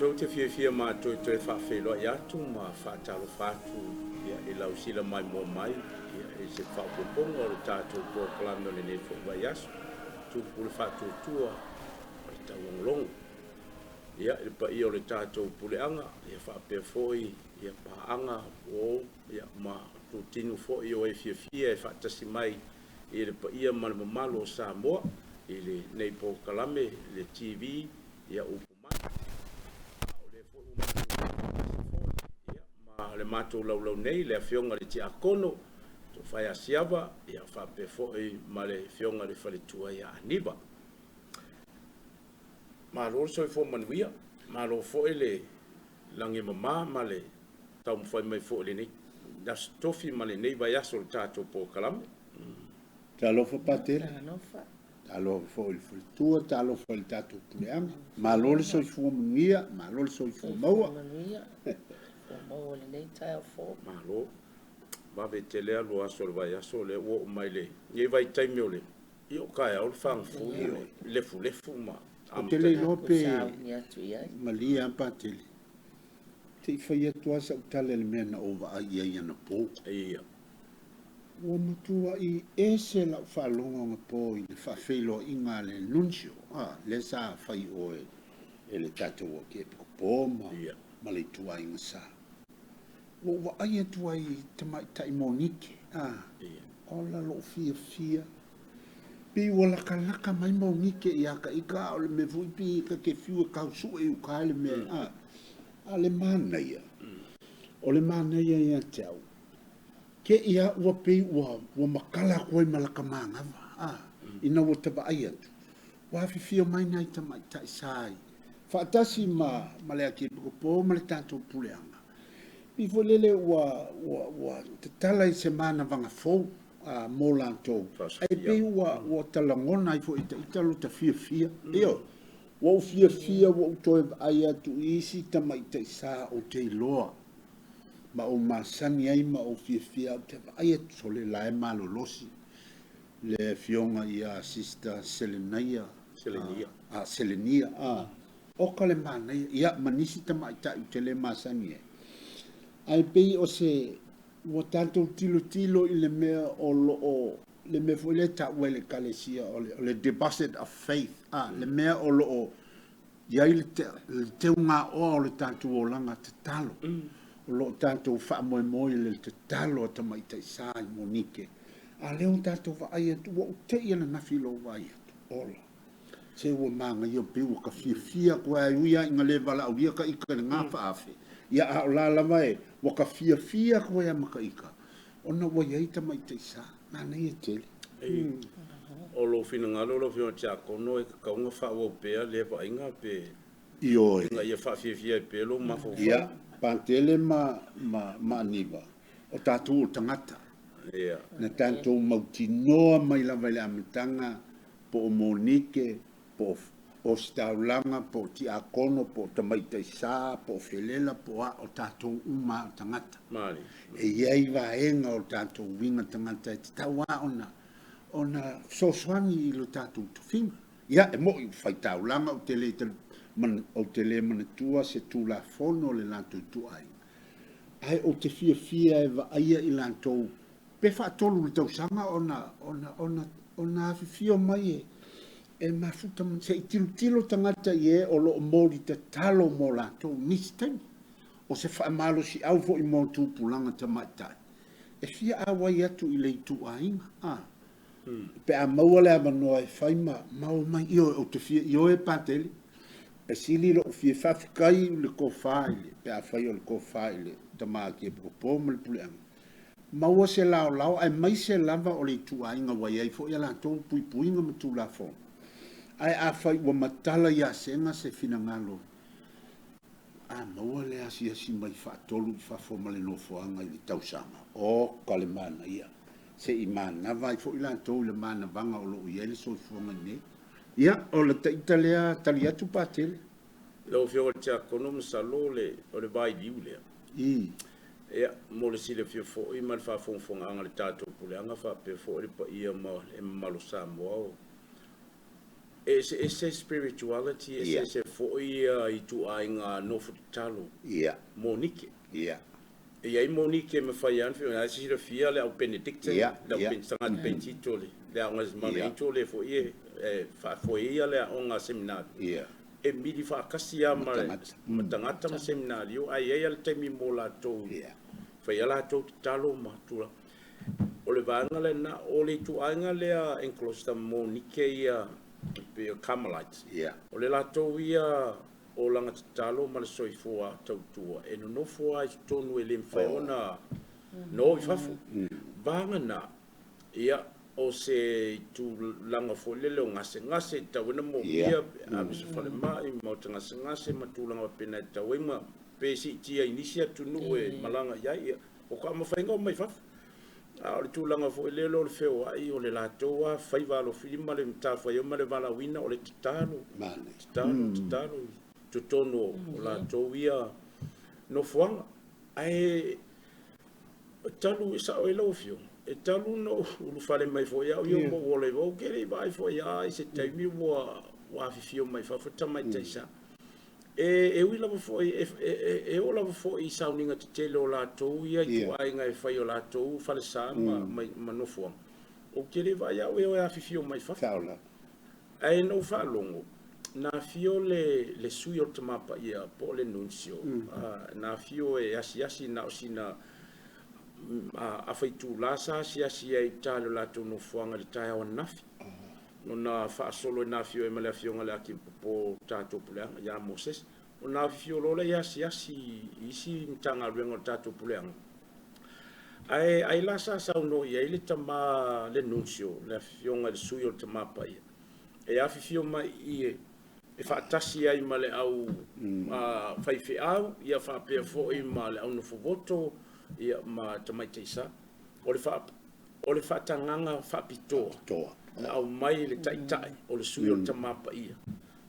mātou te fia mātou te whawhelo i atu ma whātalo whātu i lau sila mai mua mai i se whaupoponga o le tātou po kalame o le nei whai aso tūpule whātu tua o le tau ngolongo ia i pa i o le tātou puleanga ia whapea foi ia paanga o ia ma tūtinu foi o e fia e whātasi mai i le pa ia ma le mamalo o Samoa i le nei po kalame le TV ia le matou laulau nei le afioga le tiakono to fai asiava ia whape fo'i ma le fionga le whaletua ia aniva. Ma lor soi fo manuia, ma lo fo'i le langi mama ma le tau mwhai mai fo'i le nei. Das tofi ma le nei vai aso le tātou po kalame. Ta alofa patele. Ta alofa fo'i le whaletua, ta alofa le tātou puleanga. Ma lo le soi fo manuia, ma lo le soi fo maua. Malo, vabe te lea lo aso le vai aso le o mai le. Ye vai taimi o le. Io kai au fang fu lefu ma. O te le lope malia pa tele. Te whaia tua sa utale le mea na ova a ia ia na pō. Ia. Ua mutua i ese la whalonga nga pō i le whawhelo i ngā le nuncio. Le sa whai oe e le tatou o ke piko pō ma le tua i ngā sa. Wa ai tua i tamai tai monike. O la lo fia. Pi wala kalaka mai monike i aka ika o le me vui pi ka ke fiu ka su e u ka le me. A le mana ia. O le mana ia ia tau. Ke ia ua pi ua makala koe malaka manga. Ina ua taba ai atu. Wa fia mai nai tamai tai sai. Whaatasi ma le aki po ma le tātou puleanga. I volele ua te tala i se mana vanga fou mō lantou. Ai pe ua talangona i fo i talo ta fia. Eo, ua u fia ua u toe ai atu isi tamai te sa o te iloa. Ma o masani ai ma o fia o te ai atu so le lae malo losi. Le fionga i a sister Selenia. O ka le mana ia manisi tamai ta i te le masani ai. Ai pei o se ua tātou tilo i le mea o loo le mea fo le ta ue le kalesia o le deposit of faith. Le mea o loo iai le te unga o le tātou o langa te talo. O loo tātou wha moe le te talo ta mai tai sai monike. A leo tātou wa ai atu wa te iana na filo wa ai atu. Ola. Se ua manga i o pe ua ka fia kua ai uia inga le wala au ia ka ika le ngā whaafe. Ia a o la mai wa ka fia ko ya maka ika ona wa ia ita mai te sa na nei e tele o lo fina ngalo lo fina tia kono e ka unga fa o pe le pa inga pe io inga ia fa fia pe lo ma fo ia pantele ma niva o tatu tangata ia na tanto mautinoa mai la vai la mitanga po monike po o staulanga po ti akono po tamai te sa po felela po o tatou uma tangata mali e iai vaenga o tatou winga tangata te taua ona soswani i lo tatou tufinga ia e mo i fai taulanga o te le manatua se tu la fono le lantou tuai ai o te fia e vaia i lantou pe whaatolu le tausanga ona fio mai e mafuta se tilo tangata ye o lo mori te talo mo la to nisi o se fa malo si au fo i mo tu pulanga te maitai e fia awa atu i le tu ainga pe a maua le amanoa e faima mau mai io o te fia io e patele e sili lo fia fafikai le ko faile pe a fai o le ko faile te maa ki e po mo le puleanga maua se lao ai mai se lava o le tu ainga wa iai fo i ala to pui nga matu la fo ai a fai ua matala ia senga se fina ngalo. Maua le asi mai whaatolu i whafo male no foanga i le tausanga. O kale mana ia. Se i mana vai fo ila tau le mana vanga o loo ia le so fuanga ne. Ia o le taita lea tali atu patele. Lau fio tia kono masalo o le vai liu lea. Ia mo le sile fio fo i man whafonga anga le tātou pule anga whape fo i pa ia ma e malo Samoa o. ese spirituality Yeah. ese foi I tu ainga no futalo Yeah. Monique Yeah. e ai Monique me fai an fio asi le fia le au Benedict Yeah, le yeah. pensanga pensito le angas ma Yeah. le foi fa foi le onga seminar Yeah. e mi di fa kasia ma Matangata. matangata ma seminario ai ai al temi mo la to Yeah. fa ia la to talo ma tu o le vanga le na o le tu anga le a enclosta Monique ia pe Carmelite Yeah. o le latou ia o langa tatalo ma le soifua tautua e no foa I tonu e le mwhai ona no I fafu vanga na ia o se tu langa fo lele o ngase tawena mo ia a miso fale mai mo te ngase ma tu langa pena tawema pe si tia inisia tunu e malanga ia o ka ma whainga o mai fafu a o le tūlanga fo e lelo o le wheo ai o le lātoa whaiva lo whilima le mta whai o male wala wina o le titano titano tutono o lātou ia no fuanga ai talu sa o e lau fio e talu no ulu whale mai fo ia o ia mo o le vau kere vai fo ia I se taimi wa fifio mai whawhata mai taisa e ui lava fo e o lava fo I sauninga te tele o lātou ia I tu ainga e whai o lātou whale sā ma no fuang o kere vai au e o e awhifio mai whawha ai no whalongo na fio le sui o te mapa ia po le nuncio na fio e asi na o sina a whaitu lasa asi e talo lātou no fuanga le tai awa nafi no na whaasolo e na fio e male fio ngale aki po tātou puleanga ia Moses o na fio lola i asi isi mtanga ruenga o tātou puleanga ai lasa sau no ia ili tama le nuncio le fio ngale sui o te mapa ia e afi fio mai i e whaatasi ai ma le au whaiwhi au ia whaapea fo I ma le au no fovoto ia ma tamai teisa o le whaatanganga whaapitoa na au mai le taitai o le sui o tamapa ia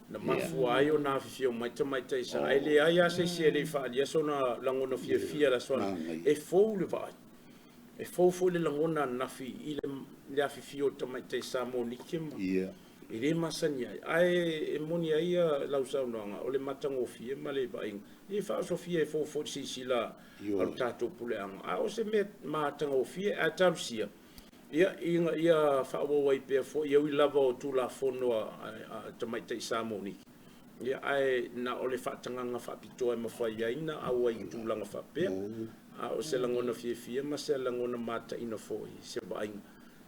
na mafua ai o na fifio mai tamai teisa ai le ai ase se le whaalia so na langona fia la soana e fou le vai e fou le langona nafi I le afifio tamai teisa mo nikema I le masani ai e moni ai lau saunoanga o le matangofie ma le vainga I whaasofia e fou sisila al tātou puleanga a o se me matangofie a tarusia ia whaawawai pia fo ia ui lava o tū la whonoa tamai teisa mo niki ia ai na o le whaatanganga whaapitoa e mawhai aina au ai tūlanga whapea a o se langona fia ma se langona mata ina fo I se vainga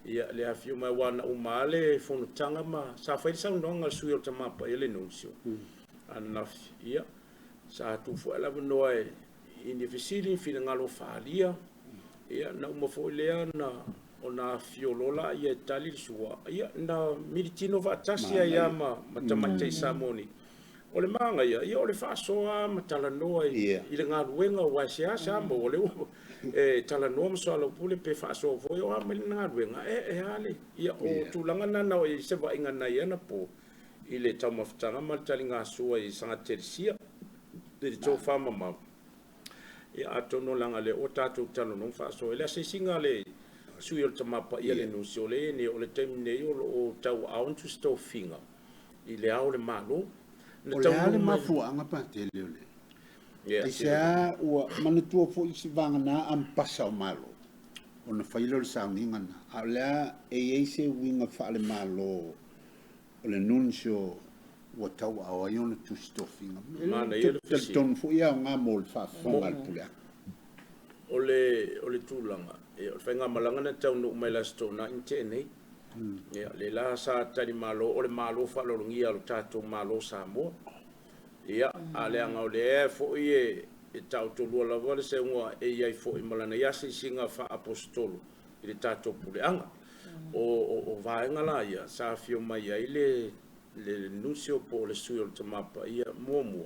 ia le afio mai wana umale fono tanga ma sa fai sa no sui o tamapa ele nuncio ana ia sa tu fo ela no e ini visili fina ngalo falia ia na uma fo le na ona fiolola ia tali sua ia na militino va tasia ia ma tamate samoni o le manga ia o le fasoa matala noa I le ngaluenga wa sia mo o le tala noa so ala pule pe faso foi o ma le ngaluenga e ale ia o tulanga na o se va inga na ia na po I le tama ftanga ma talinga sua I sanga tersia de to fama ma ia atono langa le o tatu talo no faso ele se singa le sui o tamapa ia le no sole ne o le temne o tau aun tu sto finga I le au le malo o le ale mafuanga pa te leole e sea ua manatua fo isi vangana ampasa o malo o na whailo le sauninga na a lea e se winga whaale malo o le nuncio ua tau au ai ona tu stofinga mana ia le fisi ton fo ia ngā mo le whaafonga le pulea o le tūlanga e o whainga malanga na tau no mai la stona in tēnei le la sa tali malo o le malo whalolongia lo tātou malo Samoa ia a le anga o le e fo I e tau tolua la vale se ngua e iai fo I malana ia se singa wha apostolo I le tātou puleanga o vaenga la ia sa fio mai ai le nuncio po le sui o le tamapa ia mua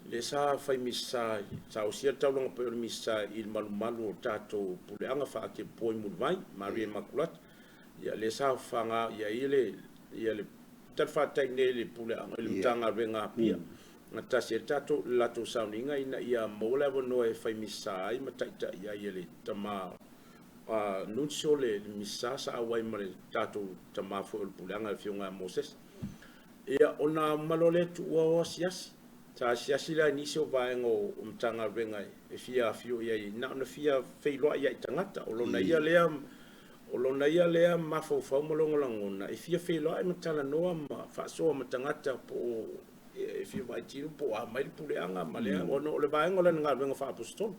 le sa fai misa sa o sia tau longa pe o le misa I malu o tātou puleanga wha ake poi mulvai Maria Immaculata ia le sa fanga ia le talfatai ne le puleanga le mtanga venga pia na tasi tato lato sauninga ina ia mola no e fai misa ai mataita ia le tama nuncio le misa sa awai mare tato tama fo le puleanga fionga Moses ia ona malole tu o siasi sa siasi la ni so va ngo umtanga venga e fia fio ia na fia feilo ia tangata o lona ia lea o lona ia lea mafo fa molongo langona e fia feilo ai matala noa ma fa so matangata po e fia vai tiro po a mai pule anga malea ono le va ngo la nga venga fa apostol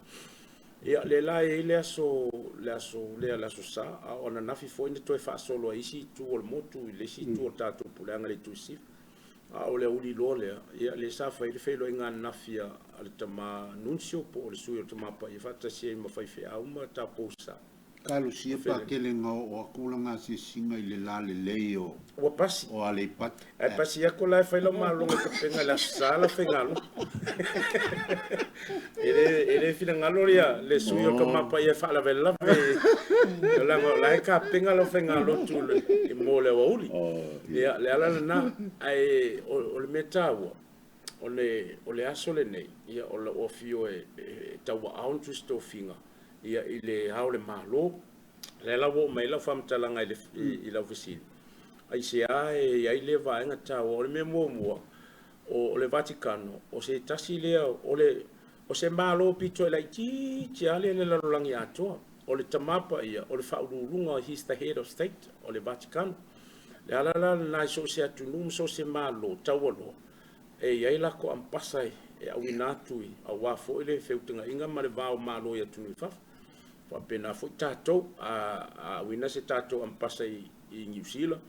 ia le la e le so sa ona nafi fo inde to fa solo isi tu o motu le si tu o tatu pule anga le tu si o le uli lole ia le sa fa ile felo inga nafia al tama nuncio po le sui o tama pa ia fata si ma fai fe au ma ta posa Kalu sia pa kele ngau o akulanga si singa ile lale leo o pasi o ale pat e pasi ako la fa lo malo que tenga la sala fengalo ele fina ngaloria le sui o tama pa ia fa la vela la ka penga lo fengalo tu le mole wa uli ia le ala na ai o le metawa o le aso le nei ia o fio e tawa aun tu sto finga ia ile haole malo le la wo mai la fam talanga i la oficina ai se ai le va nga ta o le memo o le Vaticano o se tasi le o se malo pito la ti ale le la langi ato o le tamapa ia o le faulunga he's the head of state o le Vaticano le ala na so se atunum so se malo tawolo e ia la ko ampasa e au inatu a wa fo ile feutunga inga male va malo ia tunu fa fa pena fo tato a wina se tato ampasa i New Zealand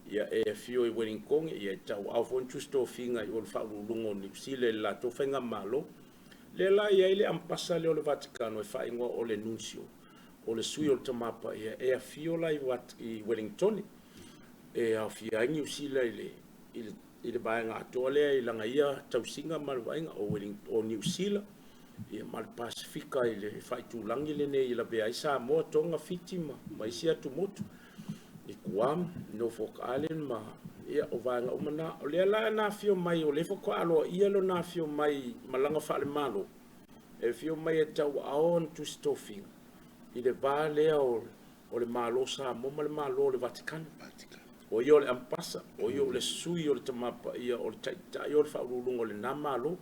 ia e fio i Wellington ia tau au fo justo finga i ol fa lungo New Zealand la to fenga malo le la ia ile ampasa le o le Vaticano e fa ingo o le nuncio o le sui o tamapa ia e fio la i Wellington e a fia New Zealand ile bainga atole ilanga ia tausinga malwainga o New Zealand ia mal Pasifika ile faitu langi le nei la bea isa mo tonga fitima mai sia tu motu i Guam Norfolk Island ma ia o vanga o mana o le la na fio mai o le fo alo ia lo na fio mai malanga fa le malo e fio mai e tau aon tu stofing ile vale o le malo sa mo le malo le Vatican o io le ampasa o io le sui o le tamapa ia o le taita io le faulungo le namalo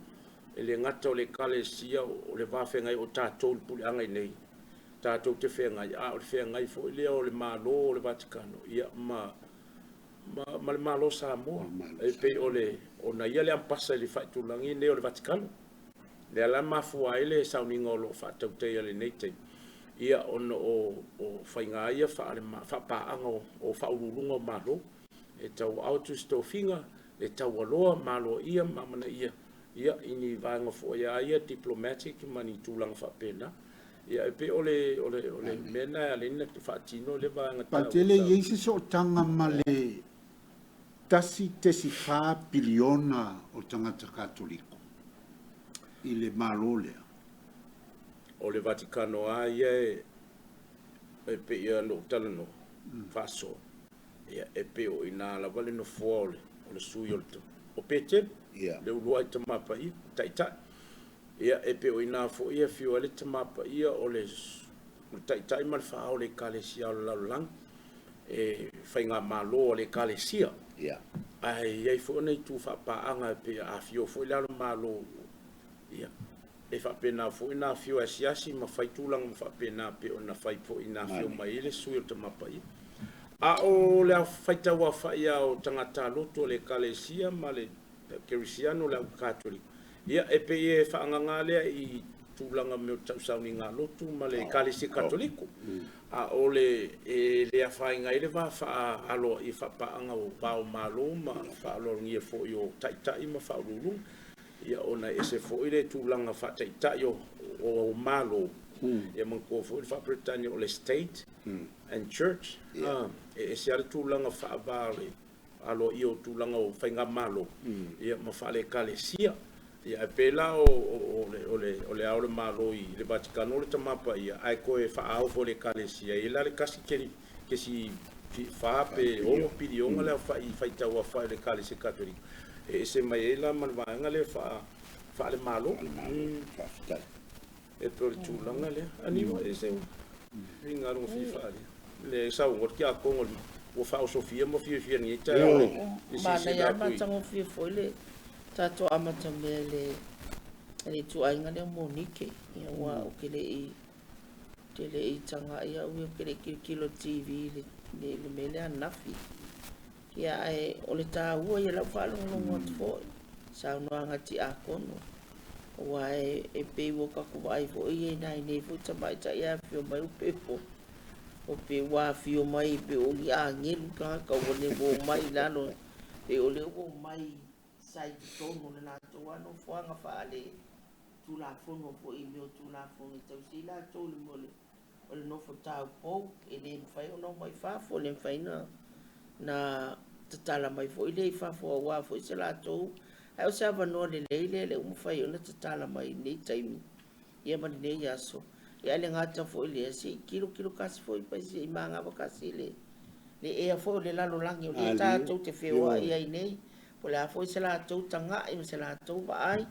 e le ngata o le kalesia o le vafenga o tatou puli anga nei tatou te fenga o le fenga i fo ile o le malo o le Vaticano ia ma le malo sa mo e pe o na ia le ampasa le faitu langi nei o le Vaticano le ala mafua ile sauninga o lo fa tau te le nei te ia ono o fainga ia fa pa anga o faulungo malo e tau auto stofinga e tau aloa malo ia mamana ia ini vanga fo ia diplomatic mani tulang fa pena ia pe ole mena ale na fa tino le vanga patele yesi so tanga male tasi tesi fa biliona o tangata katoliko ile malo le o le Vaticano e pe ia no talano faso ia e pe o ina la vale no fole o le sui o pete le ulua te mapa i taita ia e pe o ina fo ia fio le te mapa ia o le taita i mal fa o le kalesia o la lang e fainga malo o le kalesia ai fo nei tu fa pa anga pe a fio fo la malo ia e fa pena fo ina fio asiasi ma fai tulang fa pena pe ona fai po ina fio mai le sui o te mapa i a o le faita wa fa ia o tangata loto le kalesia ma le Cristiano la Catholic ia e pe e fa nganga le i tulanga me tau sauninga loto ma le kalesia katoliko a o le le fa inga ile va fa alo i fa pa anga o pa o malo ma fa alo ngie fo yo taita i ma fa lulu ia ona ese fo ile tulanga fa taita yo o malo ia man ko fo fa Britannia o le state and church e se ala tulanga fa vale alo io tulanga o fainga malo ia ma fa le kalesia ia pela o le aule malo i le Vaticano le tamapa ia ai ko e fa au fo le kalesia ia le kasi ke si fa pe o pidionga le fa tawa fa le kalesia katoliko e se mai la malvanga le fa le malo fa e per tulanga le animo e se ringa no fifa le sa o kia kongo o fa o sofia mo fia ni ta mana ya matango fia foile tato amata mele ele tu ainga le monike ia wa o kele I tele I tanga ia o kele kilo TV le mele anafi ia ai o le ta ua ia la falo no fo sa no anga ti akono wa e pe wo ka ku vai fo ia nai nei fo tamai ta ia fio mai o pepo o pe wa fio mai pe o ia ngelu ka o le wo mai lalo pe o le wo mai sai tono le na to wa no fo anga fa le tu la fo no fo I meo tu la fo ni tau si la to le mo le o le no fo tau po e le fai o no mai fa fo le fai na tatala mai fo I le fa fo wa fo se la to ai o se ava no le le o fai o na tatala mai nei taimi ia ma nei aso ia le ngata fo le si kilo kasi fo I pa si manga ba kasi le e fo le la lo langi o le ta to te feo ia I nei po le fo se la to tanga I se la to ba ai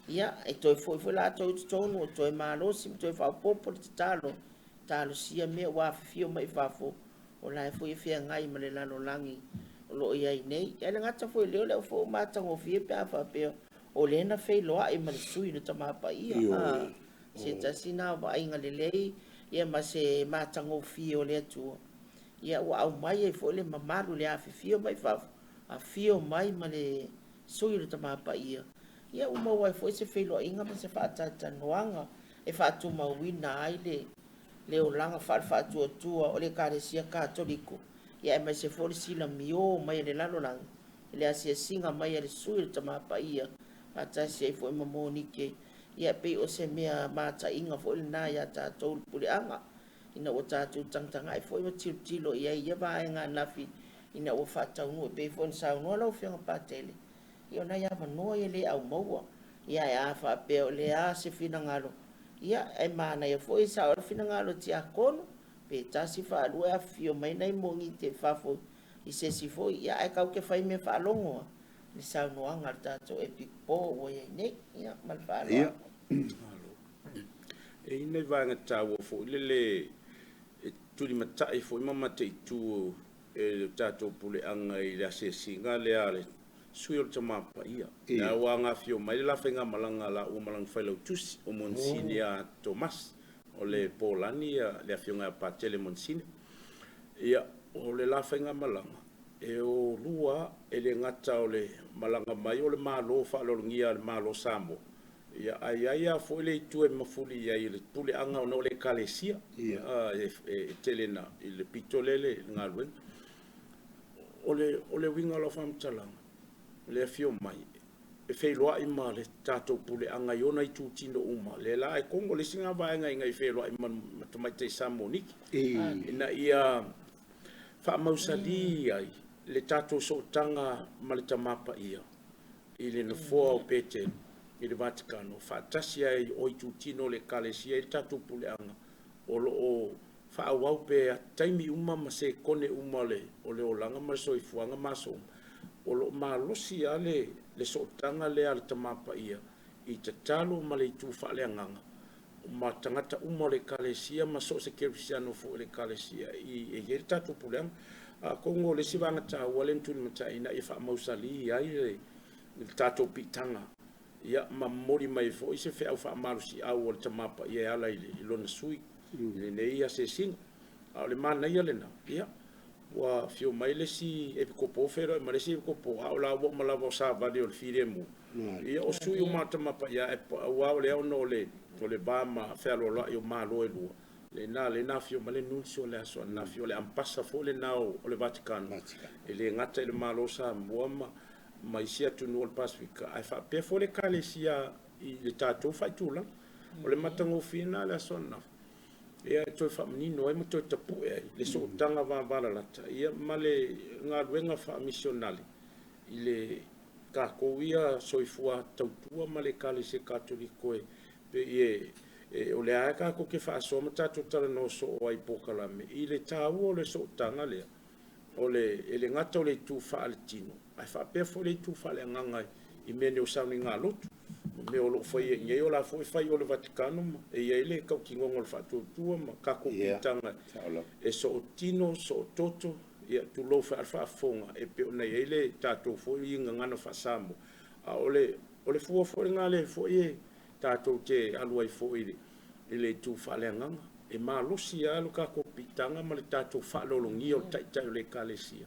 ia e toi fo la to no toi malo si toi fa popo te talo sia me wa fio mai fa fo o la fo I fia ngai ma le la lo langi lo ia I nei ia le ngata fo le fo mata ngo fia pe fa pe o le na fe lo ai ma sui no tama pa ia se tasina wa inga le ia ma se mata ngo fia o le tu ia wa au mai e fo le mamaru le a fio mai fa a fio mai ma le sui no tama pa ia ia uma wai fo se felo inga ma se fa tata noanga e fa tu ma wina ai le o langa fa tu o le karesia katoliko ia mai se fo sila mio mai le lalo lang le asia singa mai le sui tama pa ia ata se fo ma monike ia pe o se mea mata inga fo le na ia ta tol pule anga ina o ta tu tang ai fo ma tilo ia va nga nafi ina o fa ta no pe fo sa no lo fi pa tele ia na ia no ia le au maua ia ia fa pe o le a se fina ngalo ia e mana ia foi sa o fina ngalo ti a kono pe ta si fa lu a fio mai nei mongi te fa fo I se si fo ia e kau ke fai me fa longo ni sa no anga ta to e pi po o ia nei ia mal fa ia e ina vanga tawo fo le tu li matai fo mama te tu e tato pule anga I la se singa le ale sui o tama pa ia na wanga fio mai la fenga malanga la o malang failo tusi o monsini a Thomas o le Polani le afionga pa tele monsini ia o le la fenga malanga e o lua e le ngata o le malanga mai o le malo fa lo ngia le malo samo ia ai fo le tu e mafuli ia le pule anga o no le kalesia e telena le pitolele ngalwen o le winga lo fam talanga le fio mai e fei loa I ma le tato pule anga iona I tu tino uma le la e kongo le singa vai ngai fei loa I ma tomai te samoniki ina ia fa mausali ai le tato so tanga ma le tamapa ia I le no foa o pete I le Vaticano fa tasi ai o I tu tino le kalesia I tato pule anga o fa awau pe a taimi uma ma se kone uma le o le olanga ma so I fuanga maso o lo malosi ale le sotanga le al tamapa ia I te talo ma le tu fa le nganga ma tangata uma le kalesia ma so se kerisiano fo le kalesia I e tatu pulang a kongo le sivanga ta walen tu mata ina I fa mausali ai le tatu pitanga ia ma mori mai fo I se fe au fa malusi au le tamapa ia ala I lona sui le nei ia se sing a le mana ia le na ia wa fio mai le si e ko po fero ma le si ko po a la wo ma la wo sa va de o fire mu ia o sui o mata ma pa ia e wa le o no le to le ba ma fe lo la io ma lo e lu le na fio ma le nuncio le aso na fio le ampassa fo le na o le Vaticano e le ngata le ma lo sa mo ma isia tu no Pacifica ai fa pe fo le kalesia I le tato fa tu la o le matango fina le aso na ia to fa menino ai mo to tapu le so tanga va la ia male nga wenga fa missionale ile ka ko ia soifua tautua male kale se katoliko pe e o le aka ko ke fa so mata to tala no so ai pokala me ile tawo le so tanga le o le ele ngata o le tu fa altino ai fa pe fo le tu fa le nganga I mene o sa ni ngalotu me o lo foi nge o la foi fai o le Vaticano e ele ka ki ngol fa tu ma ka ko pitanga e so tino so toto ia tu lo fa fonga e pe ona ele tato fo i ngana fa sambo a ole fo ngale fo e tato te alua fo ile tu fa le nganga e malusi alu ka ko pitanga ma le tato fa lo longi o tai le kalesia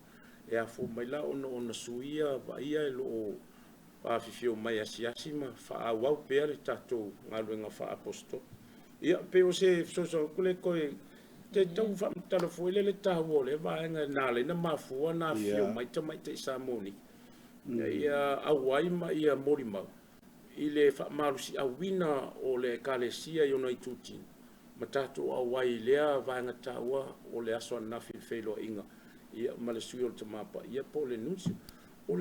e a fo mai la ona suia va ia lo pa fifio mai asiasi ma fa wa pe le tato ngalu nga fa aposto ia pe o se so kule ko te tau fa talo fo le tawo le va nga na le na mafua na fio mai te samoni ia awai ma ia morima ile fa malusi a wina o le kalesia yo no ituti matatu awai lea va nga tawa o le aso na filo inga ia male suyo te mapa ia po le nunsi o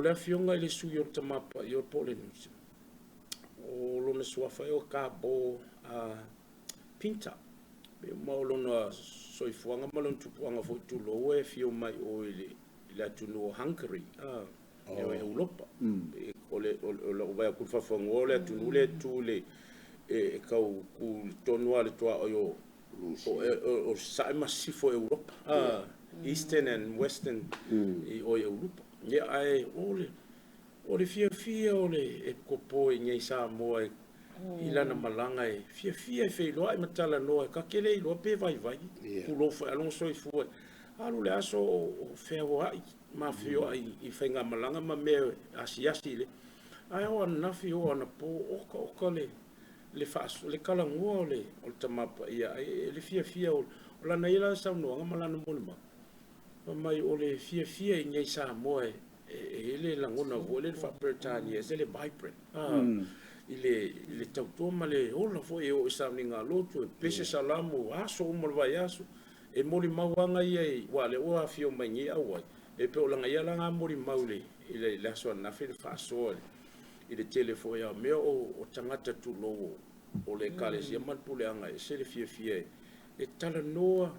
le fionga ile suyo te mapa ia po le nunsi o lo na suafa o kabo a pinta ma o lo na soifuanga malon tupuanga fo tu lo e fio mai o ile tu no Hungary e Europa o le vai ku fa fongo le tu le e kau ku tonua le toa o sa masifo Europa Eastern and Western o Europa ia ai o le fia o le e kopo e ngai sa mo ilana malanga e fia fe lo ai matala no ka kele lo pe vai ku lo fa alon so fu alu le aso o fe ai ma fio ai I fenga malanga ma me asiasi le ai o na fio na po o ko le fa le kala ngo le o tamapa ia le fia o la na ila sa no nga malana mo mai o le fia I ngai sa mo ele la ngona o le fa Britania le vibrant ile tauto male ola fo e o sa ninga lotu pese salamu aso mo vai aso e mori mawanga ia wa le o afio mai ngi awai e pe ola ngai la mori maule ile la so na fe fa so ile telefo ya me o tangata tu lo o le kale si man pule anga e se le fia e tala noa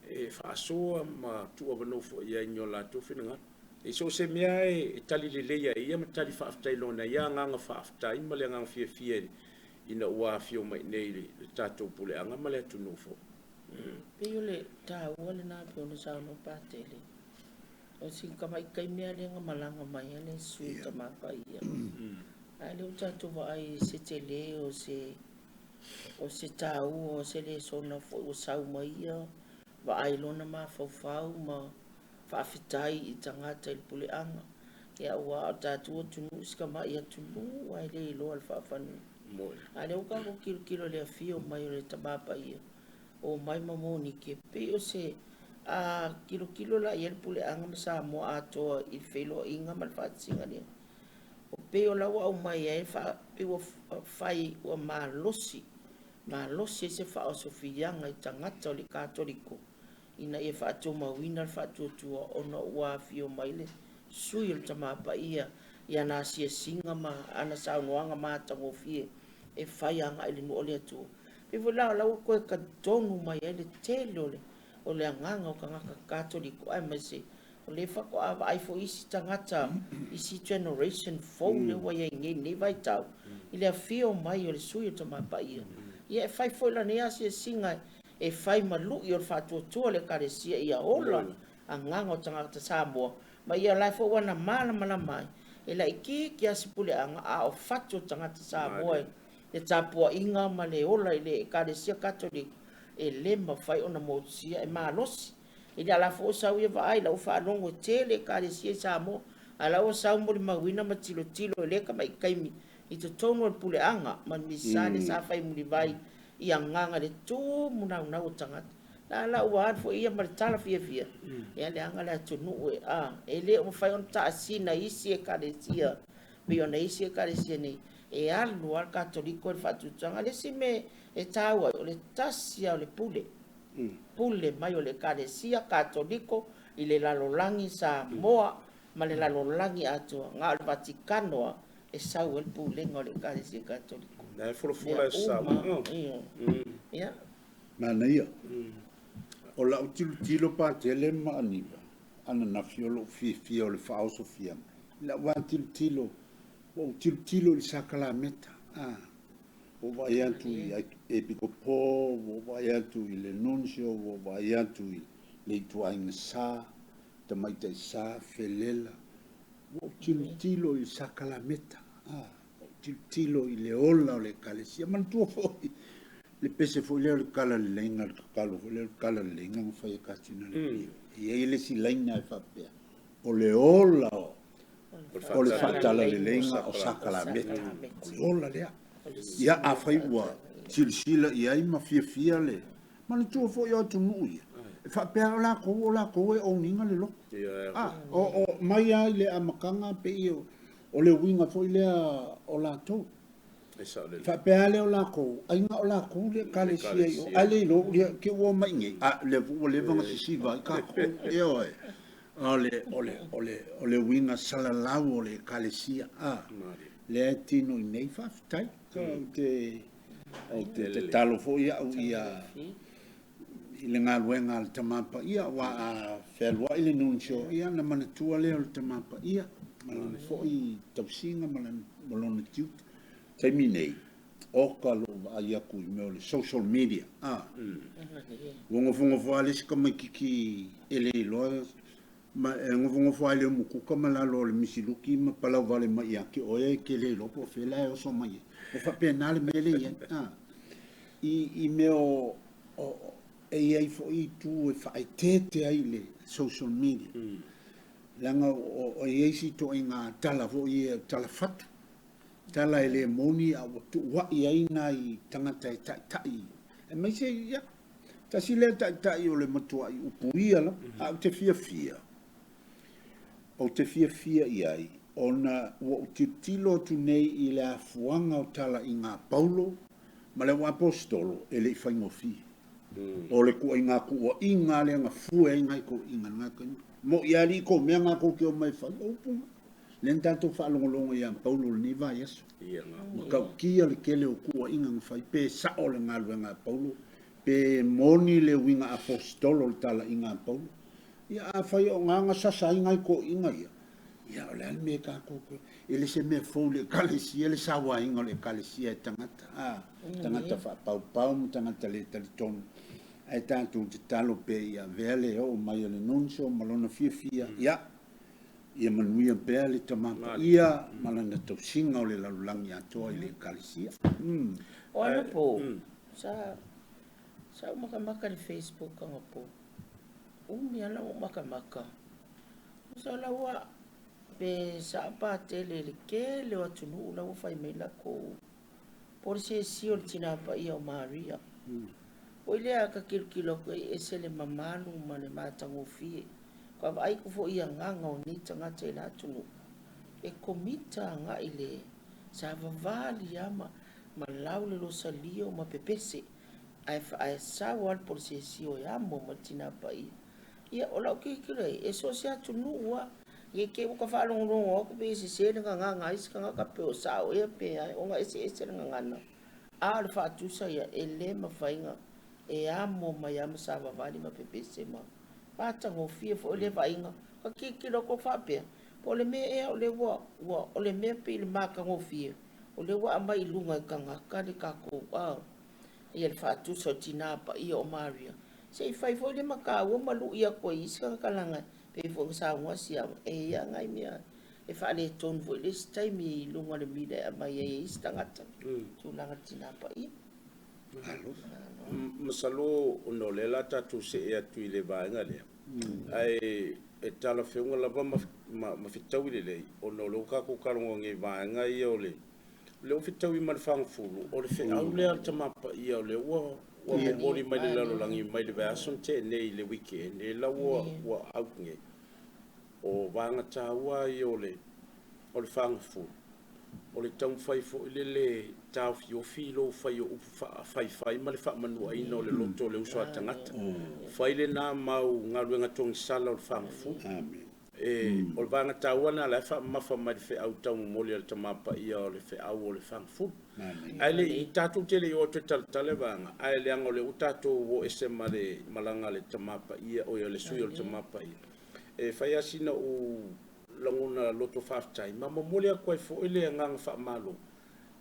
e fa so ma tu o no fo ia nyola tu finga e so se mea e tali le ia ia ma tali fa aftai lona ia nganga fa aftai ma le nganga fia ina ua fio mai nei le tatou pule anga ma le tunu fo pe yo le ta wale na pe ona sa no patele o si kamai kai mea le malanga mai le sui tamapa ia ai le tatou va ai se tele o se tau o se le sona fo o sau mai ia va ai lona ma fau ma whaafitai I tangata I pule anga. Ia ua o tātua tunu skama ia tunu ai le ilo al whaafanu. A leo ka ko kilo le fio mai o le tabapa ia. O mai mamoni ke pe o se a kilo la ia le pule anga masa mo atoa I whelo inga mal whaatsinga nia. O pe o lawa au mai e pe o whai o malosi. Malosi se wha o sofianga I tangata o le katoliko. Ina e whaatua mawina whaatua tua ona ua fio maile sui o tamapa ia na sia singa ma ana saunoanga ma tango fie e whaianga ili no ole atua. Pivo lau koe ka tonu mai ele tele o le anganga o ka ngaka katoliko ai mai se o le whako awa ai fo isi tangata isi generation fo le wa ia nge ne vai tau I le fio mai o le sui o tamapa ia. Ia e whai fo ila ne asia singa e fai malu I o whātua le karesia ia ola a nganga o tangata Samoa. Ma ia lai fo wana mala mai. E la iki asipule anga a o whatu tangata Samoa. E tāpua inga ma le ola I le karesia katolik. E lema fai ona motusia e malosi. E la la fo o sau ia vaai la o whaanongo e te le karesia Samoa. A la o sau mori mawina ma tilo e leka ma ikaimi. I te tono al pule anga. Man misane sa fai muri vai. Ia nganga le tu muna o tangata. La ua fo ia maritala fia. Ia le anga le atunu e le o fai on ta asina isi e karesia. Me ona isi e karesia nei. E alu al katoliko e whatutanga. Le si me e taua o le tasia o le pule. Pule mai o le karesia katoliko I le lalolangi sa moa ma le lalolangi atua. Nga o le Vatikanoa e sau el pule nga o le karesia katoliko. Na fula sa ia mana ia o la tilo pa tele ma aniva ana na fiolo fia o le fauso fia la wa tilo o tilo I sakala meta o vai atu e piko po o vai atu I le nuncio o vai atu I le tuainga sa te mai te sa felela o tilo i sakalameta tilo i le ola o le kalesia man tua foi le pese foi le kala lenga le kala lenga mo fai katina le e le si lenga e fape o le ola o le fatala le lenga o sakalameta o le ola le ia a fai ua silsila ia i mafia le man tua foi o tunu ia fa pe la ko o ninga le lo o mai ai le amakanga pe o le winga foi le o la to fa pe ale o la ko ai nga o la ko le kale sia o ale lo ke o mai nge le vanga si vai ka ko e o le winga sala la o le kale sia le tino nei fa tai te talo foi ia i le galuega a le tamapa ia ua a fealuaʻi le nuncio ia na manatua lea o le tamapa ia ma lana foʻi tausiga ma lona tiuta taimi nei oka loo vaai aku i mea o le social media ua gofogofoa le sikamaikiki e le iloa ma e gofogofoa i le umukuka ma lalo o le misiluki ma palau vale mai ake oia e ke le iloa po fela e oso mai o faapena le mea leia i mea e ai foi tu e fai tete ai le social media langa o ai si to inga tala foi tala fat tala ele moni a tu wa ai nai tangata tai e mai se ya ta si le tai o le matua i upuia la a te fia o te fia ai ona o tilo tu nei i le afuanga o tala inga Paulo ma le apostolo e le faingofi o le ku inga ku o inga le nga fu e inga ko inga nga mo yali ko me nga ko ke o mai fa o pu le tanto fa longo ya Paulo ni va yeso mo ka ki le kele o ku o inga fa pe sa o le nga lu nga Paulo pe moni le winga apostolo tala inga Paulo ya fa yo nga sa sa inga ko inga ya o le me ka ko ele se me fo le kalesia le sa wa inga le kalesia tangata tangata fa pau tangata le ton ai tanto te talo pe ia vele o mai le nuncio malona fia ia manuia pe le tamapa ia malana to singa o le lalulangi ato i le kalesia o ana po sa maka le Facebook anga po mi ala o maka sa la wa pe sa pa tele le ke le atunu la o fai me la ko por se si o tina pa ia o Maria o ile a ka kilo ko e se le mamanu ma le matango fi ko ai ko fo ia nganga o ni tanga te la tunu e komita nga ile sa vali ama ma laule lo salio ma pepese ai sa wal por se si o ya mo matina pa ia o la ki e so se atunu wa ye ke ko fa long o ko be se nga is ka ka pe o sa o ia pe ai o nga ese nga na a le fa tu sa ia ele ma fainga e amo mai am sa vali ma pepese ma pa tango fie fo le vainga ka ki lo ko fa pe po le me e o le wa o le me pe le ma ka ngo fie o le wa mai lunga ka nga ka de ka ko ia le fa tu sa tina pa ia o Maria se fai fo le maka o malu ia ko iska ka langa pe fo sa ngwa sia e ia ngai mia e fa le ton vo le stai mi lunga le mi de mai e istangata tu langa tina pa ia masalo no le la tatu se e atu i le vaenga lea ai e tala whiunga lava ma fitau i le o no lo ka ko karongo nge vaenga i o le o fitau i ma le whangfulu o le whiau lea tamapa i o le ua mori mai le lalolangi mai le vaeason te nei le weekend e la ua au nge o vaenga tā ua i o le whangfulu o le tau fai fo le tau fiofi lo fai o fai ma le fa manua ina o le loto le uso tangata fai le na mau ngaluenga tong sala o fanfu e o vanga tawana la fa mafa ma fe au tau moli al tamapa ia o le fe au o le fanfu ai le tatu tele o te tale vanga ai le ngo le utato o ese male malanga le tamapa ia o le sui o le tamapa ia e fai asina o langona loto faftai mama moli a koe fo ele ngang fa malo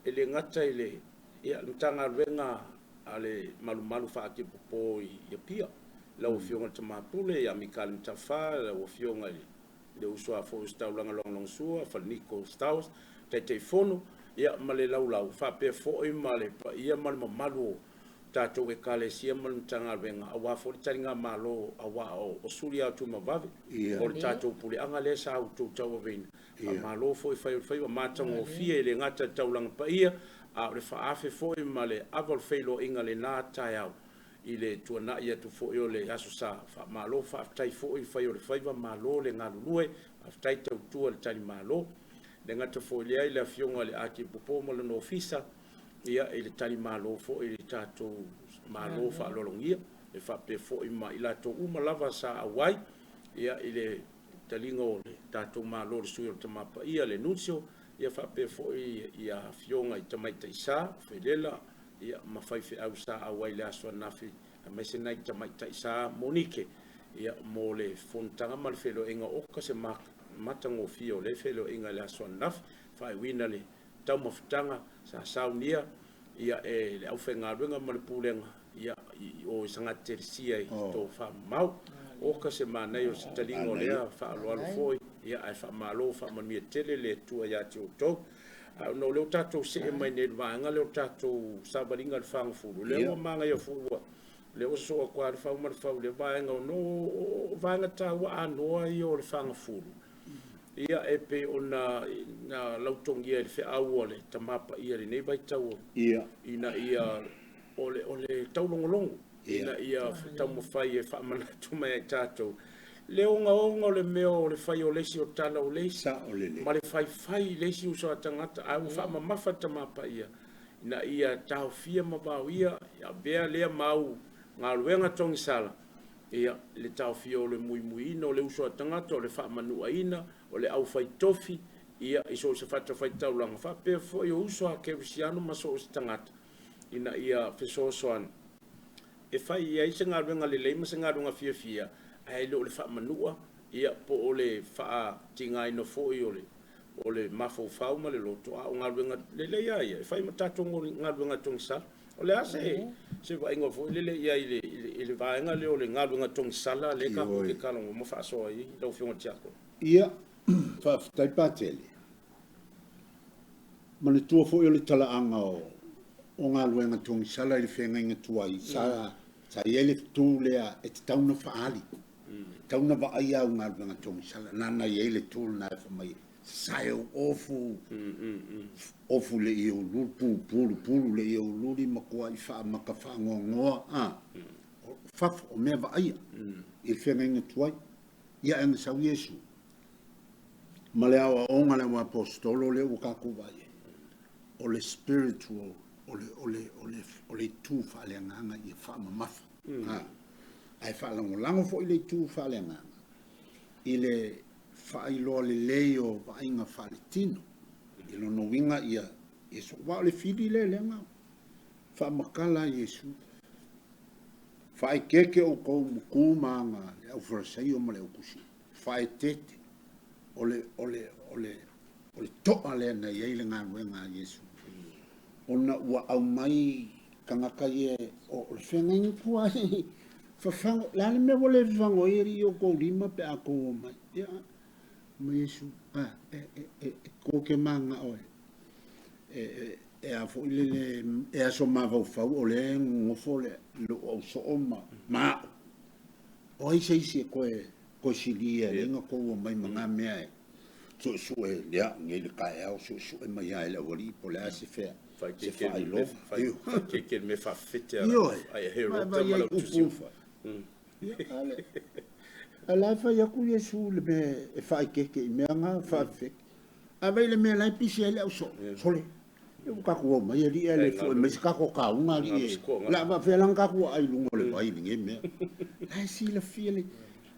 ele ngata ele ia tanga renga ale malu fa ki popo ia pia lau fionga te mapule ia Mikael Mtafa lau fionga le usua fo stau langa long sua fa Nico Staus te fono ia male lau fa pe fo i male pa ia male malu tatou e kalesia mal tanga venga awa fo taringa malo awa o suria tu mavave o tatou puli anga le sa tu tau vin malo fo fai matango fie le ngata taulang pa ia a le fa afe fo i male avol feilo inga le na taiau ile tuana ia tu fo yo le aso sa fa malo fa tai fo i fai o le fai malo le ngalulue aftai tau tu le tani malo le ngata fo le ai la fionga le aki popo mo le no ofisa ia ele tali malo fo ele tato malo fa lolongia e fa pe fo i ma ila to uma lava sa awai ia ele talingo le tato malo le suyo tamapa ia le nuncio ia fa pe fo ia fionga i tamai taisa felela ia mafai fe au sa awai le aso nafi a mesena i tamai taisa monike ia mo le fontanga mal felo enga oka se matango fio le felo enga le aso nafi fa wina le tau mafutanga sa saunia ia le au fenga luenga malipulenga ia o sanga tersia to fa mau o ka se mana yo stalingo lea fa alo foi ia ai fa malo fa mami tele le tua ya to no le tato se mai ne vanga le tato sabaringa le fanga fulu le o manga yo fulu le o so kwa fa mar fa le vanga no vanga ta wa ano yo le fanga fulu ia epe ona na lautongia le fe awole tamapa ia le nei vai tau ia ina ia ole taulongolongo ina ia tamu fai e fa mana tuma e tato le onga le meo le fai o lesi o tala o lesi sa o le ma le fai lesi o so tangata au fa mafa tamapa ia ina ia tau fia mabau ia bea le mau ngaluenga tongi sala ia le tau fia o le mui no le uso tangata o le fa manu aina o le au fai tofi ia iso se fata fai taulanga fa pe fo yo uso a ke visiano maso o tangata ina ia feso soan e fai ia isa ngaluenga le leima se ngaluenga fia ai lo le fa manua ia po o le fa tinga ino fo i o le mafo fau ma le loto a ngaluenga le ia ia fai matato ngaluenga tongsa o le ase se va ingo fo le ia ile va nga le o le ngaluenga tongsala le ka ke kalongo mo fa so ai lo fionga tiako ia fa tai patele mane tua fo yo le tala anga o ngaluenga tongsala le fenga inga tuai sa ele tu le e tauna fa ali tauna va ia un ngaluenga tongsala nana ye le tu na fa mai saio ofu le io pulu le io luri makua i fa makafa ngoa fa o me va ia il fenga inga tuai ia ang sa Yesu malea o ngale wa apostolo le ukaku vai o le spiritual o le tu fa le nganga i fa mafa ai fa lango fo ile tu fa le nganga ile fa ilo le leo va inga fa le tino ile no winga ia Yesu wa le fidi le nga fa makala Yesu fa keke o ko ku manga le o forsai o male o kusi fa tete ole to ale na ye le nga wenga Yesu ona wa au mai kanga kai o le fenga ni kuai fa fang la me vole fango iri o ko lima pe ako mai ya ma Yesu ko ke manga o a fo ile e a so ma va fa o le ngo fo le lo o so ma o i se ko silia le ngo ko mai manga me so e ya ngel ka e o so e mai ya le voli po la se fe se fa i lo che me fa fete ai hero ma ya ku ala fa ya ku Yesu le me e fa ke me nga fa fe a vai le me la pisi ele o so le eu ka ko mai ali ele fo me ka ko ka unha ali la va fe lang ka ko ai lungo le vai ninge me ai si le fili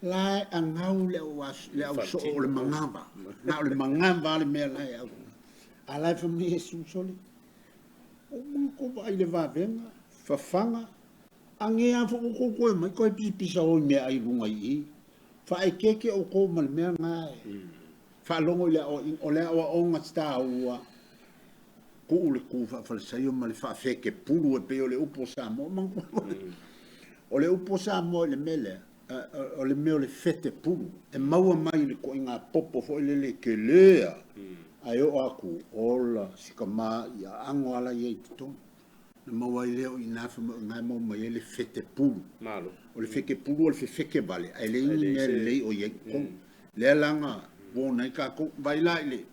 la angau le was le o so le mangaba na le mangaba le me la ala fa me Yesu so le o mo ko vai le va venga fa fanga ange a fo ko mai ko pi sa o me ai lunga i fa ai keke o ko mal me nga fa longo le o le o nga sta o ku le ku fa sai o mal fa fe ke pulu e pe o le upo sa mo o le upo sa mo le mele o le meo le fete pulu e maua mai le ko inga popo fo le ke lea ai o aku ola sikama ia ango ala ye tuto na maua ile o ina fa ngai mo mai le fete pulu malo o le feke pulu o le feke vale ai le inga le o ye ko le langa bona ka ko baila ile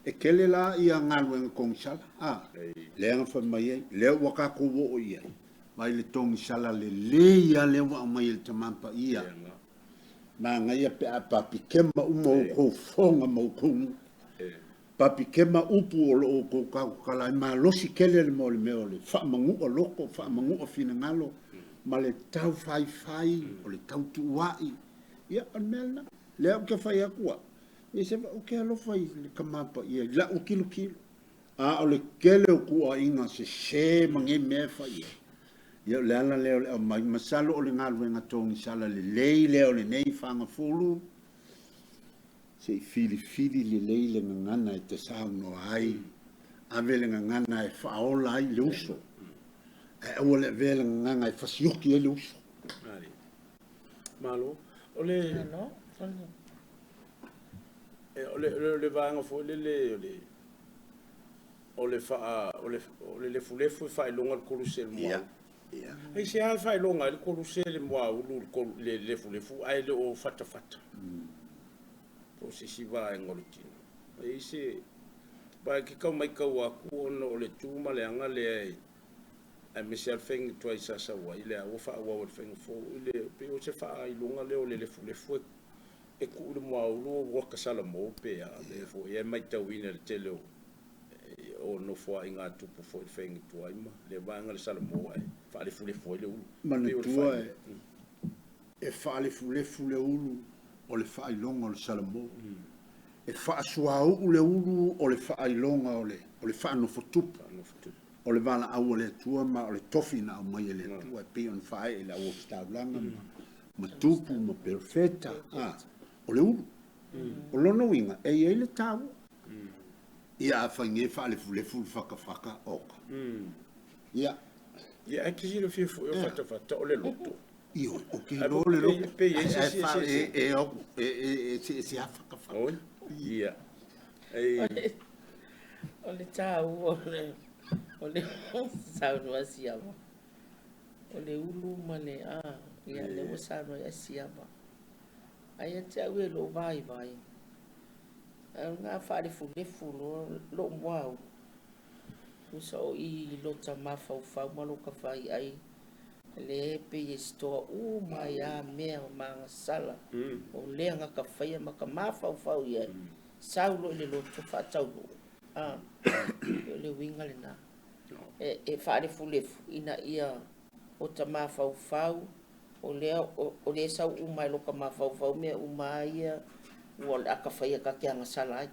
e kele la ia ngalu kong sala le nga fa mai le waka ko o ia mai le tong sala le ia le wa mai le tamampa ia ma ngai pe apa pikema umo ko fonga mo kung papi kema upu o lo ko ka kala ma lo si kele le mo le meo le fa mangu o loko fa mangu o fina ngalo ma le tau fai o le tau tuai ia an melna le ke fai akua e se o ke lo fai le kamapa ia la o kilo o le kele o ku a inga se mangi me fai ia le ala le mai masalo o le ngalo nga tongi sala le o le nei fanga fulu se fili le leile ngana e te sauno ai a vele ngana e faola ai le uso e o le vele ngana e fasiuki e le uso malo ole le vanga fo ole fa ole le fulefu fa longa kurusel mo ai se ai fa longa le kurusel mo ulu le fulefu ai le o fata se si va en origin e se ba ki ka mai ka wa ku no le tuma le anga le a Michel Feng toi sa wa ile a fa wa Feng fo ile pe o se fa i longa le o le fu e ku le mo lo wo ka sala mo pe a le fo e mai ta wina le tele o no fo inga tu po fo Feng toi ma le ba nga le sala mo ai fa le fu le u ma le tua e fa le fu le ulu o le fai longa o le salamo e fa sua u le ulu o le fai longa o le fa no fotupa o le vala au le tua ma o le tofina o mai le tua pe on fai e la o sta blanga ma tupu ma perfetta o le ulu o lono winga e le tau ia fa nge fa le fu faka oka ia ki si le fifo e fata o le loto io ok lo si afaka fa ia o le tau o le sau no asiama o le ulu ma le ia le o sau no asiama ai te au e lo vai nga fa le fu lo wow so i lo tama fa ma lo ka fai ai le pe sto mai a me ma sala o le nga ka fai ma ka ma fa ia saulo le lo to fa tau le winga le na e fa le fu ina ia o tama fa o le sau mai lo ka ma fa me mai o le ka fai ka ke nga sala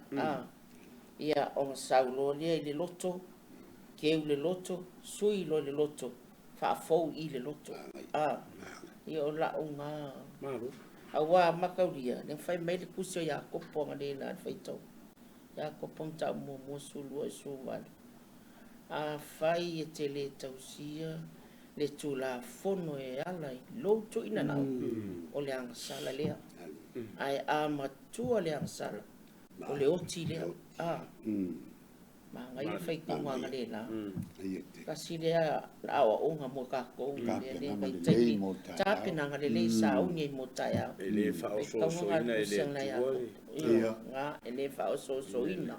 ia o saulo le loto ke le loto sui lo le loto fa fo i le loto io la unga malo awa makauria le fai mai le kusio ya kopong le na fai to ya kopong ta mo sulu so wal fai e tele tausia le tula fono e ala lo to ina na o le ang sala le ai ama tu le ang sala o le oti le ma ngai fai ko nga le la kasi le a o nga mo ka ko le mai tai ta pina nga le sa o ngi mo ta ya le fa o so ina le nga le fa o so ina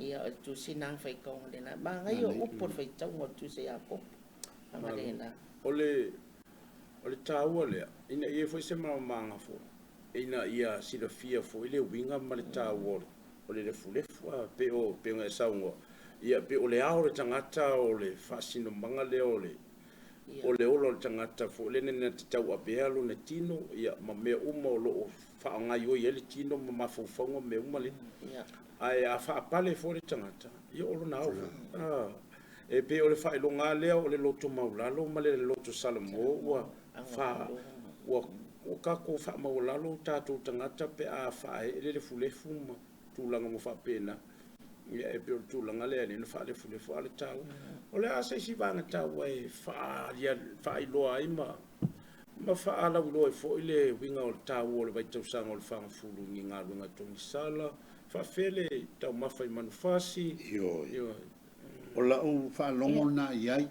ia tu sinang fai ko le na ma ngai o por fai tau mo tu se ya ko nga le na ole tau le ina ia foi se manga fo ina ia sila fia fo ile winga ma le tau o le lefu pe nga saungo ia pe o le ao le tangata o le fasino manga le o le olo le tangata fo le nena te tau apealo na tino ia ma mea uma o lo fa ngai o ia le tino ma mafufongo me uma le ai a fa pale fo le tangata ia o lo na o e pe o le fa ilonga le o le loto maulalo ma le loto salamo wa fa wa o ka ko fa maulalo tatu tangata pe a fa le fulefu ma tulanga mo fa pena ia e pe tulanga le ni fa le fulefu ale tau o le asa si vanga tau e fa ia fa ilo ai ma ma faala ulo e fo ile winga o tau o le vai tau sanga o le whanga fulu ngi ngā runga tongi sala whawhele tau mawhai manufasi Yo. O la o whalongo na iai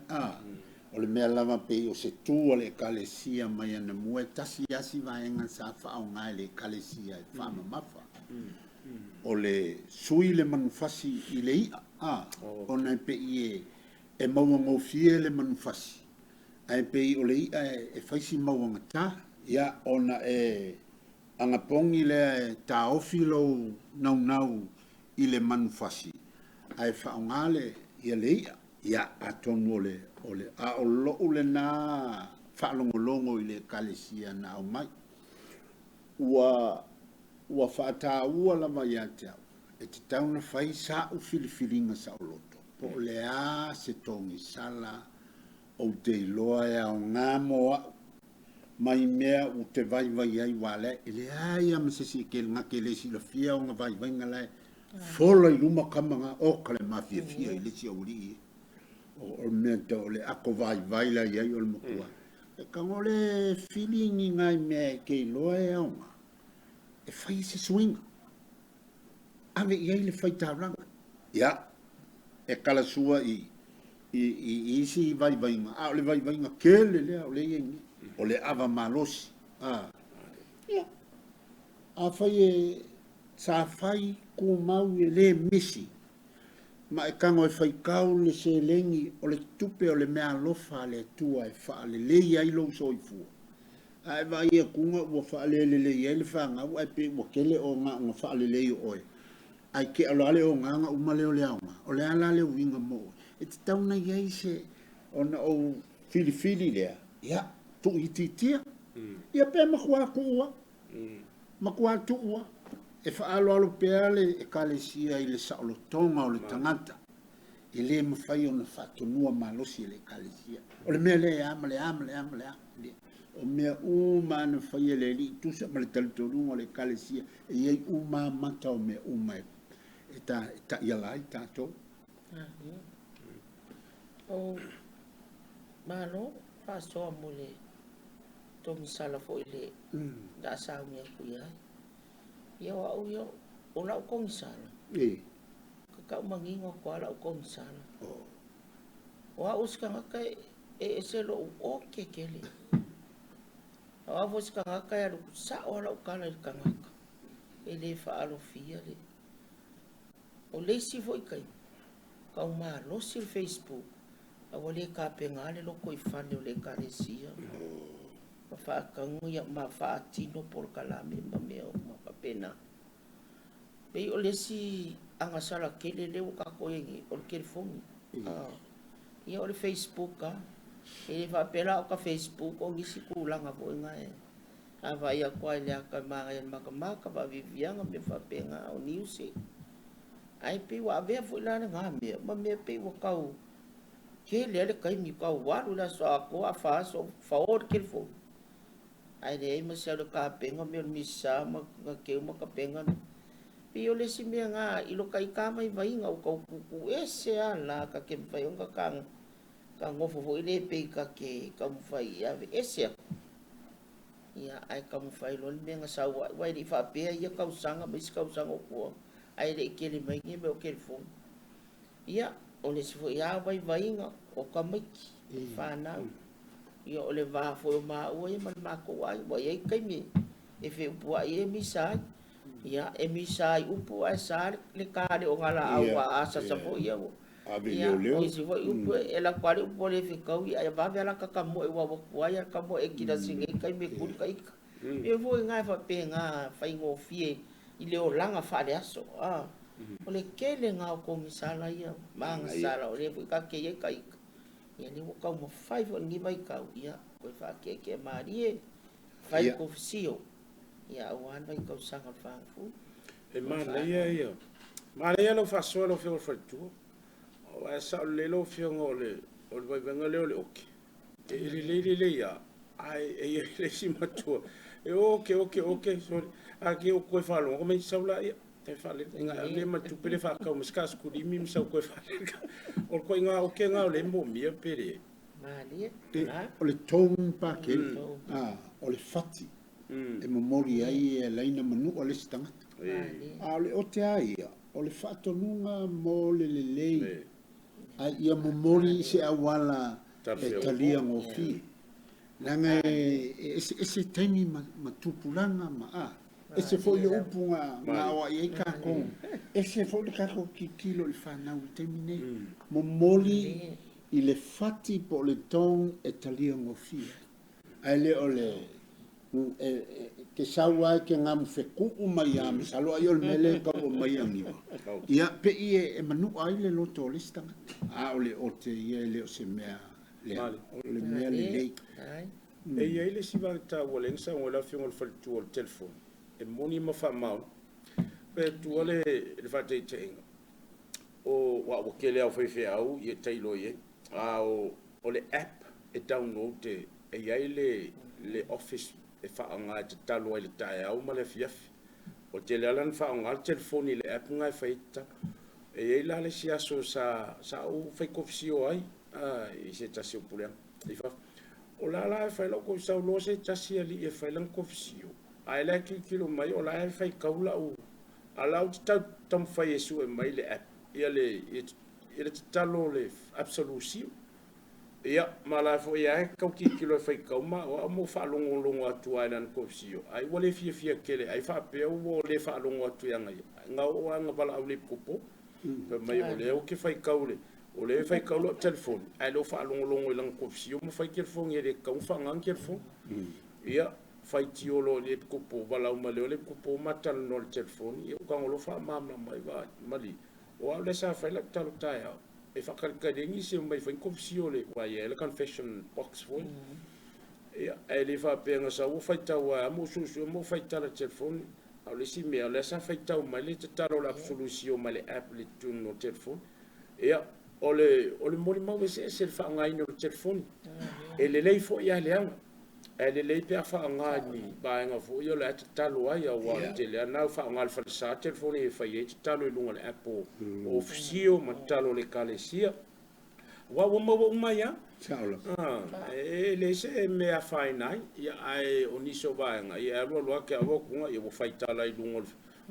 o le mea lava pe o se tū o le kalesia mai ana mua tasi asi vaenga sa whao ngai le kalesia e whama mafa. O le sui le manufasi i le ia o nei pe i e maua ngofie le manufasi. Ai pe o le ia e whaisi maua ngata ia ona e angapongi le ta ofilo nau i le manufasi. Ai whao ngale ia le ia atonu ole a o lo le na whaalongolongo i le kalesia na au mai. Ua whaata ua la mai ate au. E te tauna whai sa u filifilinga sa o loto. Po le a se tongi sala o te loa e au ngā moa mai mea u te vai ai wale. E le a ia masesi ke ngake le si la fia o ngā vai ngalai. Fola i luma kamanga o kale mafia fia i le si au li. O mea te o le ako vai la iai o le makua. E kangole feeling i ngai mea ke loa e au ngā. E fai se swinga. Ave iai le fai taranga. Ia. E kala sua i isi vai nga. A o le vai nga kele lea o le iengi. O le ava malosi. Ia. A fai e sa fai ko mau e le misi. Ma e kango e fai kau le se lengi o le tupe o le mea lofa le tua e faa le lei ai lo so i fua. Ai vai e kunga ua whaalele le le whanga ua e pe ua kele o ngā unga whaalele i oe. Ai ke alale o ngā ngā umale o le aunga. O le ala le winga mo. E te tauna iai se ona o fili lea. Ia, tu i titia. Ia pe makua ku ua. Makua tu ua. E whaalo alo pea le e kalesia i le saolo tonga o le tangata. I le mawhai o na whatonua malosi e le kalesia. O le mea le amale. O mea uma whaia le li tusa ma le talitorunga le kalesia e iei uma mata o mea uma e ta ialai tātou. O malo whasoa mo le tongi sala fo i le da sao mea kuia. Ia wa au ia o lau kongi sala. Kakau mangingo kua lau kongi sala. O a uska ngaka e se lo o kekele. A vos kangaka ya sa o la kala i kangaka. E le whaalo fia le. O le si foi kai. Kau maa losi le Facebook. A wale ka pengale loko i whane o le kalesia. Ma whaakangu ia ma whaatino por kalame ma mea o ma papena. Pei o le si angasala kele leo kakoengi o le kerifongi. Ia o le Facebook ka. E le whapela o ka Facebook o ngisi kulanga po inga e. Awa ia kwa ilea ka maa ia makamaka wa vivianga me whapenga o niusi. Ai pe wa avea fo ilana ngā mea. Ma mea pe wa kau. Ke lea le kaimi kau waru la so a koa wha so whaor kelfo. Ai le eima se alo ka penga me o misa ma keu ma ka penga. Pe o le si mea ngā ilo kai kamai vainga o kau kuku ese a la ka ke mwhaionga kanga. Ka ngofo fo ile pe ka ke ka mwhai ave ese ia ai ka mwhai loli mea nga sa wai li whapea ia kausanga ma isi kausanga o kua ai le ikele mai nge me o kele fong ia o le si fo ia vai vainga o ka maiki whanau ia o le vā fo o maa ua ia man mako ai wa ia kai me e fe upua ia e misai ia e misai upu ai sa le kare o ngala awa asa sa fo ia Ia, o isi fo upu e la kware upu le whikau i a wawe ala kakamo e wawa kuai a kamo e kira singe kai me kuru ka ika. E vo ngai whape ngā whaingo fie i leo langa whare aso. O le kele ngā o kongi sala ia, maanga sala o le fo ka ke e ka ika. Ia ni wakau mo whai fo ngi mai kau ia, koe whake ke maari e, whai ko fisio. Ia awan vai kau sanga whangu. E maria ia. Maria lo fasoa lo fio fatua. O e sa le lo fionga o le vai venga le oke. E le ia. Ai e le si matua. E oke, sorry. A ke o koe whalo. O me saula ia. Te whale. Inga le matu pere whakau. Mas kas kurimi misa o koe whale. O koe ngā oke ngā o le mo mia pere. Mali. o le tong pa ke o le fati e momori ai e laina manu o le stanga a le o te ai o le fatonunga mo le lei a ia momori se awala e talia ngofi langa ese taimi matupulanga ma ese foi le upunga nga wa ia kako ese foi le kako ki kilo le whanau taimi nei momori i le fati po le tong e talia ngofia. Ai le o le ke sawa ke ngam feku mai am salo ai o mele ka o mai amiwa. Ia pe e manu ai le loto le stanga. A o le o te ia le o se mea le le mea le le. E ia le si va ta o le sa o la fiong o fa tu o telefon. E moni ma fa mau. Pe tu le fa te tenga. O wa o ke le o fa fe au ye tailo ye. O le app e download e iai le office e whaanga te talo e le tae au ma le fiafi. O te le alan whaanga al telefoni le app ngai whaita. E iai la le siaso sa au whaikofisi o ai. I se tasi o puleang. O la e whaila ko sa ulo se tasi ali e whailang kofisi o. Ai la kilo mai o la e whaikaula u. A lau te tau tam whai e su e mai le app. Ia le talo le absolusio ia mala fo ia ka ki kilo fai ka ma o mo fa longo atu ai nan kofsio ai wole fia kele ai fa pe o le fa longo atu yang nga o nga bala au le popo pe mai o le o ke fai ka o le fai ka lo telefon ai lo fa longo lang kofsio mo fai kel fo ngere ka fa ngang kel fo ia fai ti o lo le popo bala o male o le popo matal no le telefon ia ka lo fa mamna mai va mali o le sa fa la talo taia e fa ka dengi se mai fa confession le wa ye le confession box foi e le fa pe nga sa o fa ta wa mo mo fa ta le telefon a le si me le sa fa ta mai le ta la solution mai le app le tu no telefon o le mo mo se fa nga no telefon e le fo ya le anga e le pe fa nga ni ba nga fo yo la ta lo ya wa te le na fa nga fa sa telefoni e fa ye ta lo lunga le app o fsio ma ta lo le kalesia wa mo mai ya e le se me a fa nai ya ai oni so ba nga ya lo ke a wo kunga e wo fa ta la lunga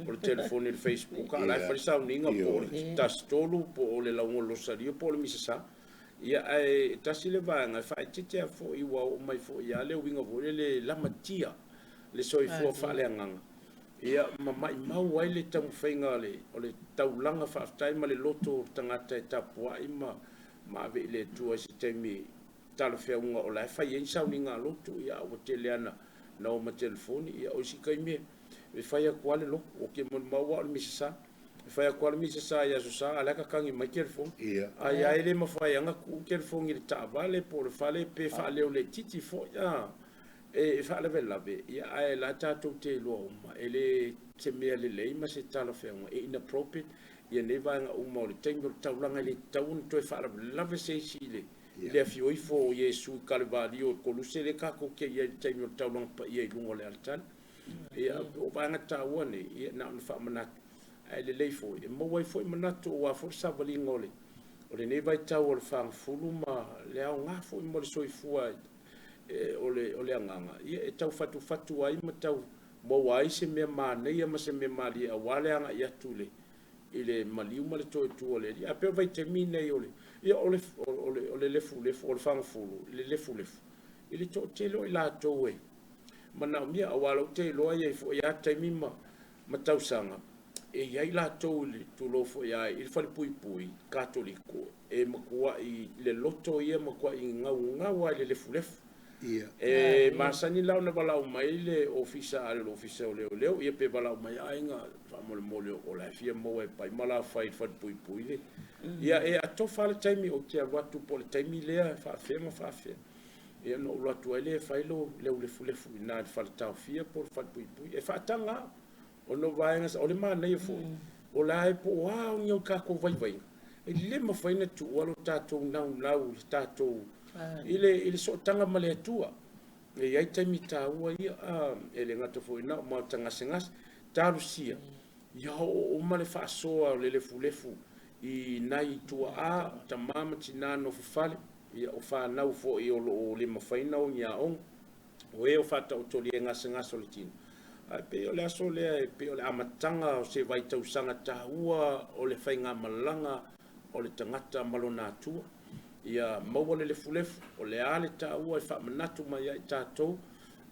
o telefoni le Facebook ala fa sa ninga po ta stolu po le la lo sa dio po le misasa ia ai tasile vanga fa tite fo I wa o mai fo ia le winga vo le la matia le soi fo fa le nganga ia mai mau ai le tau fainga le o le taulanga fa tai ma le loto tangata tapua ma ve le tua si temi tala fe unga o la fa yen sa ninga loto ia o teleana na o ma telefoni ia o si kai me e fa ia kwale lo o ke mo mau o misisa fai a kwal mi se sa ya sa ala ka kangi mai telefon ai ai le ma fai anga ku telefon i ta vale por fale pe fale o le titi fo ya e fale vela be ya ai la ta to te lo ma ele te me le ma se ta lo fe e inappropriate ya ne va nga o mo le tengo ta langa le ta un to fale la ve se si le fi o fo yesu calvario ko lu se le ka ko ke ya tengo ta langa pa ye lungo le altan ya o va nga ta woni ya na fa mana le fo e mo wai fo manato wa for sa vali ngole o le nei vai tau o le fang fulu ma le au nga fo mo le soi fua o le anganga e tau fatu ai ma tau mo wai se me ma nei ma se me mali a wale anga ia tule ile mali uma le toi tu ole ia pe vai termine ole ia ole lefu o le fang fulu le lefu ile to te lo ila to e mana mia a wala te lo ia fo ia taimima ma tau sanga e ia la tole to lo fo ia il fa pui katoliko e makua I le loto ia makua I ngau le fulef e masani la na bala mai le ofisa al ofisa le ia pe bala mai ainga fa mo le o la fia mo e pai mala fa pui le ia e ato fa le taimi o te watu po le taimi le fa fe ia no lo tu ele fa lo le fulef na fa ta fia por fa pui e fa tanga o no vai ngas o le mana ia fo o la e po wa o ka ko vai e le ma foi na tu o tato nau tato ile so tanga male tua e ai te mita o ia ele ngata foi na ma tanga sengas tarusia ia o male fa so le lefu I nai tua tamama tina no fale ia o whanau fo i o le mawhainau nia ong o e o whata o toli e ngasa le tino ai pe o le aso lea pe o le amatanga o se vai tausanga tahua o le whainga malanga o le tangata malona atua ia maua le lefulefu o le ale tahua e whamanatu mai ai tātou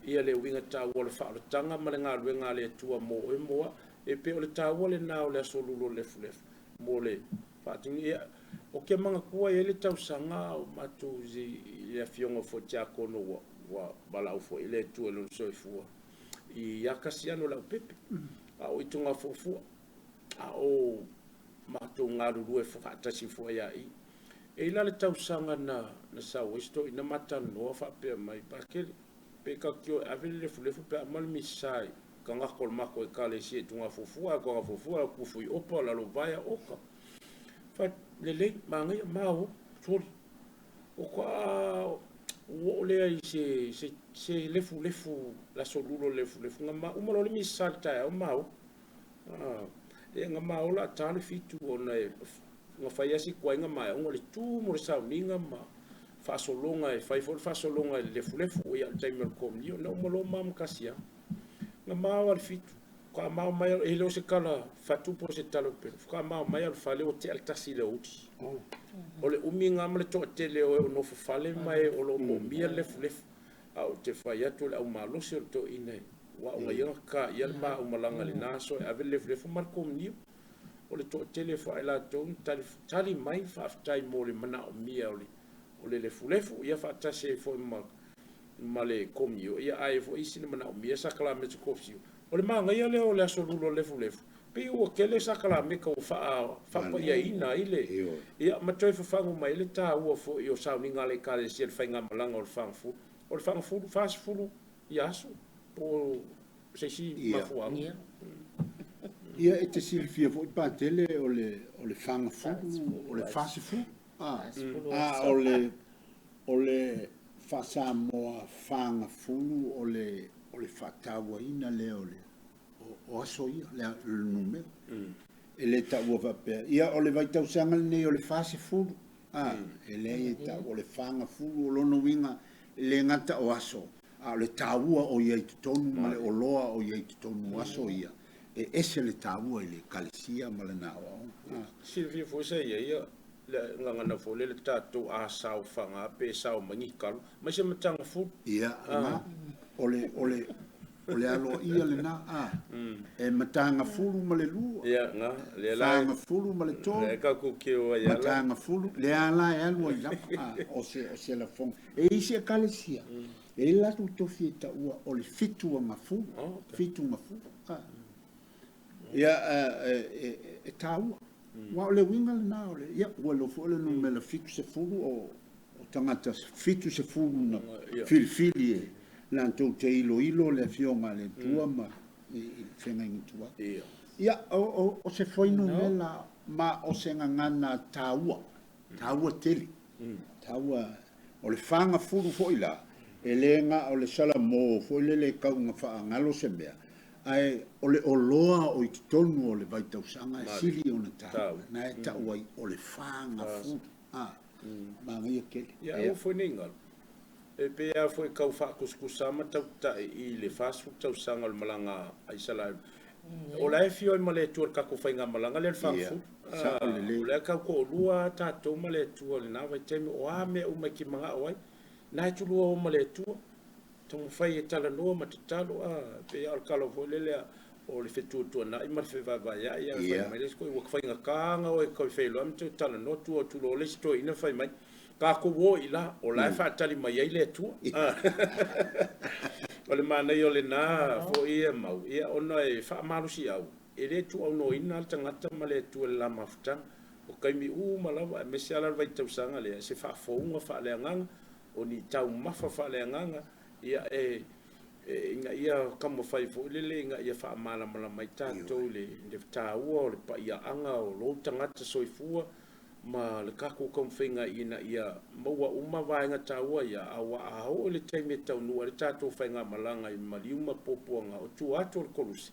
ia le winga tahua le whaaratanga ma le ngā luenga le atua mo e moa e pe o le tahua le nā o le aso lulo lefulefu mo le whaatingi ia o ke manga kua e le tausanga o matu zi ia fionga fo tiakono wa balau fo ile tu lo soifua i akasiano la pepe a o itunga fofua a o matu ngaru e fo atasi fo ia i e la le tausanga na sauisto ina mata no fa pe mai pakele pe ka kio avele le fulefu pe mal misai kanga kol mako e kale si tunga fofua ko fofua ku fui opa la lo vaya oka fa le mangi mau sori o kwa o le ai se lefu la solulo lefu ngama umalo le misalta o mau e ngama o la tali fitu ona nga fai asi kwa ngama o le tu mo sa minga ma fa solonga e fai for fa solonga lefu ya timer kom ni no mo lo mam kasia ngama o fitu ka ma mai e lo se kala fatu por se talo pe ka ma mai al fale o te altasi le uti o le uminga mle to te le o no fale mai o lo mo mia le au te fai atu le au malo se to ine wa o ia ka ia ma o malanga le naso e ave le marco ni o le to te le fai la to tali mai fa tai mo le mana o mia o le lefu ia fa ta se fo ma le komio ia ai fo isina mana o mia sakala me ko fiu o le manga ia le o le aso lulo lefu pe o kele sakala me ko fa pa ia ina ile ia ma toi fa fangu mai le ta o fo io sa ni ngale kale se fa nga malanga o fangu fa fu ia so po se si ma fu ia e te silfia fo pa tele o le fangu o le fa fu o le fa sa mo fangu fu o le fatawa ina le o aso ia le numero e le ta ua pe ia o le vai tau sanga nei o le fase fulu e le ta o le fanga fulu o lono winga le ngata o aso a le taua o ia i tonu ma le oloa o ia i tonu aso ia e ese le taua i le kalisia ma le nawa Silvia fo se ia le ngana fo le tatu a sau fanga pe sau mangikalo ma se matanga fu ia o le alo ia le na e matanga fulu ma le lu ia nga le la matanga fulu ma le to le ka ku ke o ia la matanga fulu le ala e alu ia o se la fong e isi e kalisia e la tu to fita ua o le fitu ma fulu fitu ma fulu ia e tau wa le winga na o le ia wa lo fo le no me la fitu se fulu o tangata fitu se fulu na fili na to te ilo le fionga le tua ma i fenga i tua ia o se foi no mela ma o se ngana taua tele taua o le fanga fulu foi la elenga o le sala mo foi le ka nga fa ngalo se mea ai o le oloa o i tonu o le vai tau sanga sili ona ta na e ta o le fanga fulu ma ngai ke ia o foi ninga e pe a foi kau fa kuskusama tau ta i le fast food tau sanga le malanga ai sala o la fio ma le tur ka ko fainga malanga le fast food o le ka ko lua ta to ma le tu le na vai temi o a me o ma ki manga oi na tu lua o ma le tu tong fai e tala no ma talo pe al kalo fo le o le fetu tu na i ma fe va ya fai mai le ko o fainga kanga o ko fe lo am tu tala no tu lo le sto ina fai mai ka ko wo ila o la fa tali mai ile tu o le mana yo le na fo ia mau ia ono e fa malu si au e le tu ono ina tangata ma le tu la mafta o kai mi mala me se ala vai tau sanga le se fa fo unga fa le nganga o ni tau mafa fa le nganga ia inga ia kamo fai fo le inga ia fa mala mala mai tanto le tau o le pa ia anga o lo tangata soifua ma le kako kom finga ina ia maua uma vainga taua ia awa ao le taimi tau nua le tatou whainga malanga i maliuma popoanga o tu atu o le kolusi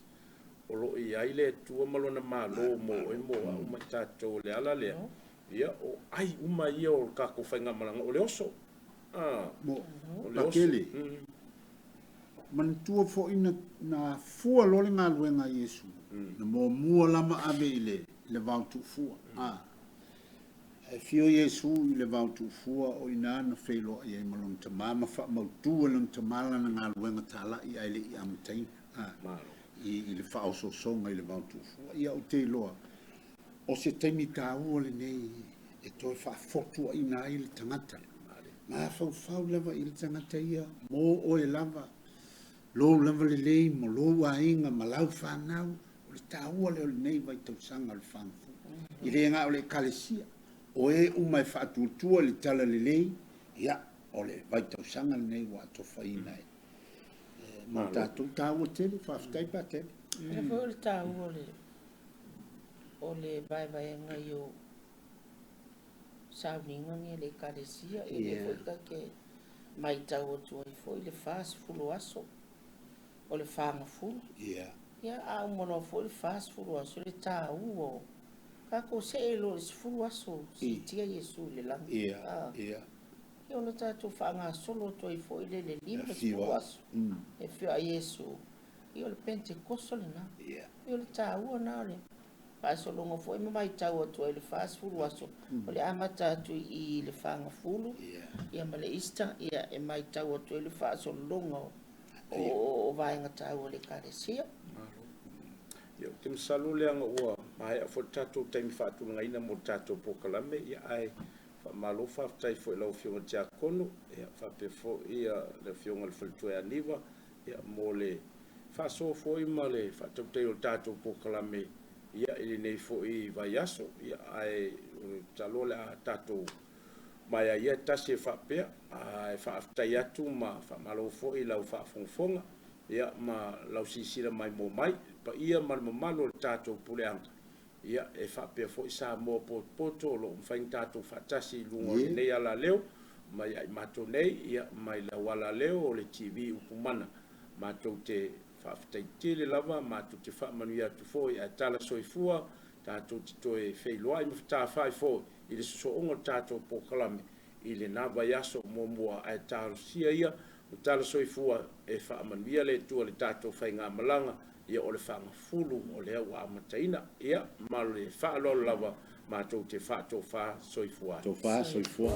o lo i aile tua malona malo mo e mo uma tatou le ala lea ia o ai uma ia o kako whainga malanga o le oso. Mo, O le oso. pakele. Man tua fo ina na fua lole ngā luenga Yesu. Na mo mua lama ave i le vautu fua. E fio Yesu i le vautu fua o ina na whelo i e malong ta mama wha mautua lang ta mala na ngā luenga tala i aile i amatain. I le wha oso songa i le vautu fua. Ia o te loa. O se taimi tā ua le nei e toi wha fotua ina i le tangata. Ma whau lewa i le tangata ia. Mo o e lava. Lo lava le lei mo lo a inga ma lau whanau. O le tā ua le o le nei vai tau sanga le whanfu. I le ngā o le kalesia. O e umai whaatuatua le tala le lei. Ia, o le vai tau sanga le nei wa tofa ina e. Ma tātou tā ua tele, whaftai pa tele. E fo le tā ua o le vai ngai o sauninga nge le kalesia. E le fo ka ke mai tau atua i fo i le fast fulu aso. O le whanga fulu. Ia a umano fo le fast fulu aso le tā ua. Kako se e lo le fulu aso si tia Yesu le langi. Ia. Ia ona tātou whanga solo toi fo i le lima fulu aso. E fio a Yesu. Ia o le Pentekoso le na. Ia o le tā ua na le. Pa solongo fo i mai tau atua i le fast fulu aso. O le amata atu i le whanga fulu. Ia ma le Easter. Ia e mai tau atua i le fast solongo. O vaenga tau o le kalesia. Ia te masalu leanga ua mai a fo tatou taimi whaatulanga ina mo tatou pokalame ia ai malo whaftai fo i lau fionga tia kono ia whape fo ia le fionga le whaltue aniwa ia mo le whaso fo i ma le whatautei o tatou pokalame ia ili nei fo i vai aso ia ai talo le a tatou mai a ia tasi e whapea ai whaftai atu ma whamalo fo i lau whafonfonga ia ma lau sisira mai mo mai pa ia malo le tatou puleanga ia e whapea fo i sa mo poto lo mwhain tatou whatasi lungo nei ala leo mai ai mato nei ia mai la wala leo o le TV upumana matou te whaftai tele lava matou te whamanuia tu fo i a tala soifua tatou te toe wheiloa i mwhata whai fo i le soongo tatou pokalame i le nava yaso mo mua ai tarosia ia o tala soifua e whaamanuia le tua le tatou whai ngā malanga ia o le whanga fulu o le au amataina ia malo le whaalolo lava mātou te whātou whā soifua. Tō whā soifua.